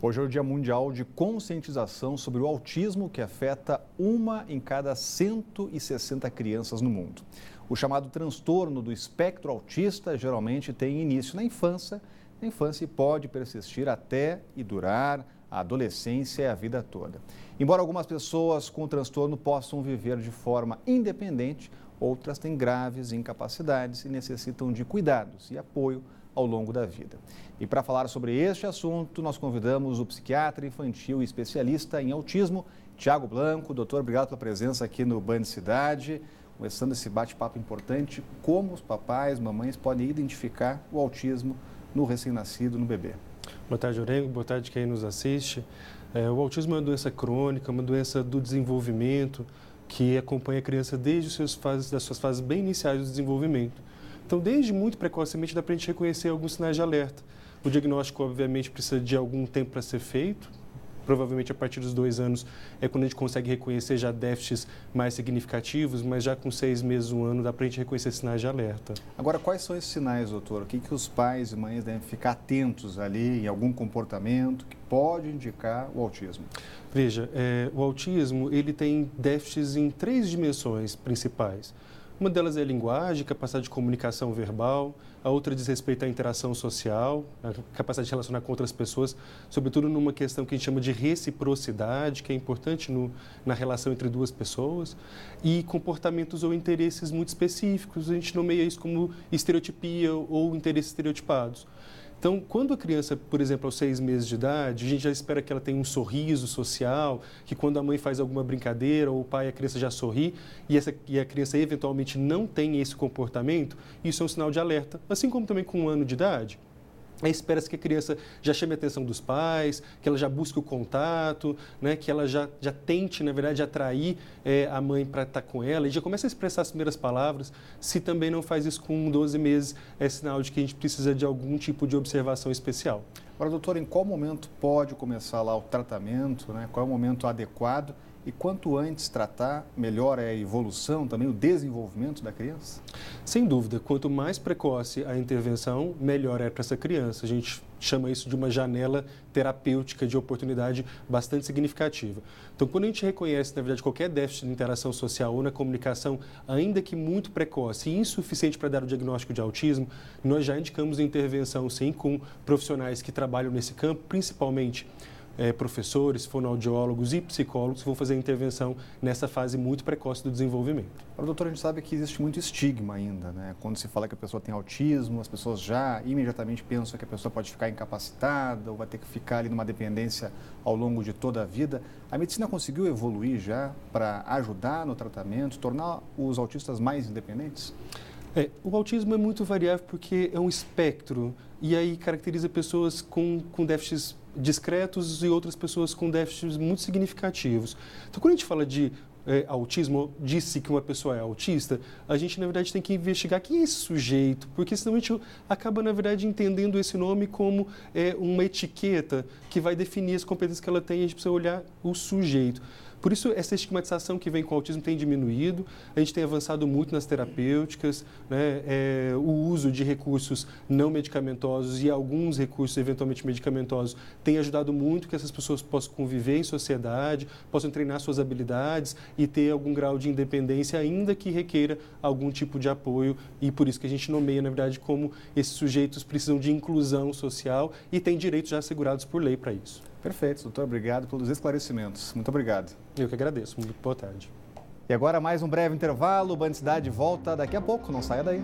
Hoje é o Dia Mundial de Conscientização sobre o Autismo, que afeta 1 em cada 160 crianças no mundo. O chamado transtorno do espectro autista geralmente tem início na infância e pode persistir até e durar a adolescência e a vida toda. Embora algumas pessoas com o transtorno possam viver de forma independente, outras têm graves incapacidades e necessitam de cuidados e apoio ao longo da vida. E para falar sobre este assunto, nós convidamos o psiquiatra infantil e especialista em autismo, Tiago Blanco. Doutor, obrigado pela presença aqui no Band Cidade. Começando esse bate-papo importante, como os papais, mamães podem identificar o autismo no recém-nascido, no bebê. Boa tarde, Orengo. Boa tarde quem nos assiste. O autismo é uma doença crônica, uma doença do desenvolvimento que acompanha a criança desde das suas fases bem iniciais do desenvolvimento. Então, desde muito precocemente, dá para a gente reconhecer alguns sinais de alerta. O diagnóstico, obviamente, precisa de algum tempo para ser feito. Provavelmente, a partir dos 2 anos, é quando a gente consegue reconhecer já déficits mais significativos, mas já com 6 meses, 1 ano, dá para a gente reconhecer sinais de alerta. Agora, quais são esses sinais, doutor? O que os pais e mães devem ficar atentos ali em algum comportamento que pode indicar o autismo? Veja, o autismo ele tem déficits em 3 dimensões principais. Uma delas é a linguagem, capacidade de comunicação verbal, a outra diz respeito à interação social, a capacidade de relacionar com outras pessoas, sobretudo numa questão que a gente chama de reciprocidade, que é importante na relação entre 2 pessoas, e comportamentos ou interesses muito específicos, a gente nomeia isso como estereotipia ou interesses estereotipados. Então, quando a criança, por exemplo, aos 6 meses de idade, a gente já espera que ela tenha um sorriso social, que quando a mãe faz alguma brincadeira ou o pai, a criança já sorri, e a criança eventualmente não tem esse comportamento, isso é um sinal de alerta. Assim como também com 1 ano de idade, espera-se que a criança já chame a atenção dos pais, que ela já busque o contato, né, que ela já tente, na verdade, atrair a mãe para estar com ela e já começa a expressar as primeiras palavras. Se também não faz isso com 12 meses, é sinal de que a gente precisa de algum tipo de observação especial. Agora, doutor, em qual momento pode começar lá o tratamento, né? Qual é o momento adequado? E quanto antes tratar, melhor é a evolução, também o desenvolvimento da criança? Sem dúvida, quanto mais precoce a intervenção, melhor é para essa criança. A gente chama isso de uma janela terapêutica de oportunidade bastante significativa. Então, quando a gente reconhece, na verdade, qualquer déficit de interação social ou na comunicação, ainda que muito precoce e insuficiente para dar o diagnóstico de autismo, nós já indicamos a intervenção, sim, com profissionais que trabalham nesse campo, principalmente professores, fonoaudiólogos e psicólogos vão fazer a intervenção nessa fase muito precoce do desenvolvimento. Agora, doutor, a gente sabe que existe muito estigma ainda, né? Quando se fala que a pessoa tem autismo, as pessoas já imediatamente pensam que a pessoa pode ficar incapacitada ou vai ter que ficar ali numa dependência ao longo de toda a vida. A medicina conseguiu evoluir já para ajudar no tratamento, tornar os autistas mais independentes? O autismo é muito variável porque é um espectro e aí caracteriza pessoas com déficits discretos e outras pessoas com déficits muito significativos. Então, quando a gente fala de autismo, disse que uma pessoa é autista, a gente, na verdade, tem que investigar quem é esse sujeito, porque senão a gente acaba, na verdade, entendendo esse nome como uma etiqueta que vai definir as competências que ela tem e a gente precisa olhar o sujeito. Por isso, essa estigmatização que vem com o autismo tem diminuído, a gente tem avançado muito nas terapêuticas, né? O uso de recursos não medicamentosos e alguns recursos eventualmente medicamentosos tem ajudado muito que essas pessoas possam conviver em sociedade, possam treinar suas habilidades e ter algum grau de independência, ainda que requeira algum tipo de apoio, e por isso que a gente nomeia, na verdade, como esses sujeitos precisam de inclusão social e têm direitos já assegurados por lei para isso. Perfeito, doutor. Obrigado pelos esclarecimentos. Muito obrigado. Eu que agradeço. Muito boa tarde. E agora mais um breve intervalo. O Band Cidade volta daqui a pouco. Não saia daí.